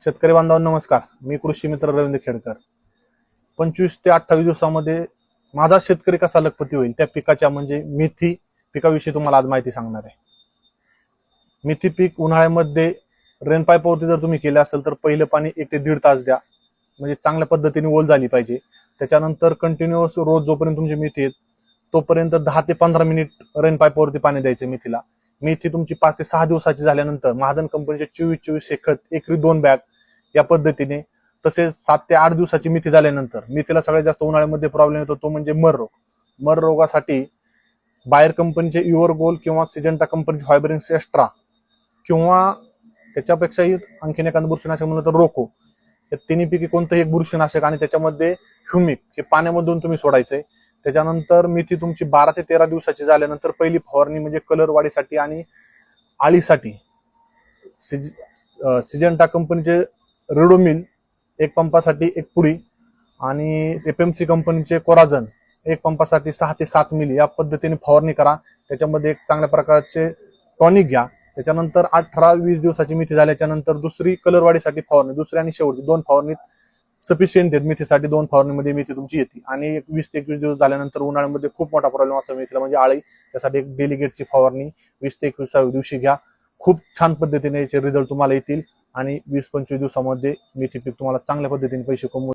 शेतकरी बांधवांनो नमस्कार. मी कृषी मित्र रवींद्र खेडकर. 25 ते 28 दिवसामध्ये माझा शेतकरी कसा लखपती होईल त्या पिकाच्या म्हणजे मेथी पिकाविषयी तुम्हाला आज माहिती सांगणार आहे. मेथी पीक उन्हाळ्यामध्ये रेन पाईपवरती जर तुम्ही केले असेल तर पहिलं पाणी 1 ते 1.5 तास द्या, म्हणजे चांगल्या पद्धतीने ओल झाली पाहिजे. त्याच्यानंतर कंटिन्युअस रोज जोपर्यंत तुमची मेथी येत तोपर्यंत 10 ते 15 मिनिट रेन पाईपवरती पाणी द्यायचं मेथीला. मेथी तुमची 5 ते 6 दिवसाची झाल्यानंतर महाजन कंपनीचे 24-24 हे खत एकरी 2 बॅग या पद्धतीने, तसेच 7 ते 8 दिवसाची मेथी झाल्यानंतर मेथीला सगळ्यात जास्त उन्हाळ्यामध्ये प्रॉब्लेम येतो तो म्हणजे मर रोग. मर रोगासाठी बायर कंपनीचे युअर गोल किंवा सिजंटा कंपनीचे फायबरिंग एक्स्ट्रा किंवा त्याच्यापेक्षाही आणखीन एखादं बुरशीनाशक म्हणलं तर रोको, या तिन्ही पैकी कोणतंही एक बुरशीनाशक आणि त्याच्यामध्ये ह्युमिक हे पाण्यामधून तुम्ही सोडायचंय. त्याच्यानंतर मेथी तुमची 12 ते 13 दिवसाची झाल्यानंतर पहिली फवारणी म्हणजे कलर वाढीसाठी आणि आळीसाठी सिजंटा कंपनीचे रेडोमिल 1 पंपासाठी 1 पुडी आणि FMC कंपनीचे कोराजन 1 पंपासाठी 6 ते 7 मिली या पद्धतीने फवारणी करा. त्याच्यामध्ये एक चांगल्या प्रकारचे टॉनिक घ्या. त्याच्यानंतर 18-20 दिवसाची मेथी झाल्याच्या नंतर दुसरी कलर वाढीसाठी फवारणी, दुसरी आणि शेवटची 2 फवारणीत सफिशियंट आहेत. मेथीसाठी 2 फवारणीमध्ये मेथी तुमची येते. आणि 20 ते 21 दिवस झाल्यानंतर उन्हाळ्यामध्ये खूप मोठा प्रॉब्लेम असतो मेथीला म्हणजे आळी, त्यासाठी एक डेलिगेटची फवारणी 20 ते 21 दिवशी घ्या. खूप छान पद्धतीने याचे रिझल्ट तुम्हाला येतील आणि 20-25 दिवसामध्ये मेथी पीक तुम्हाला चांगल्या पद्धतीने पैसे कमवू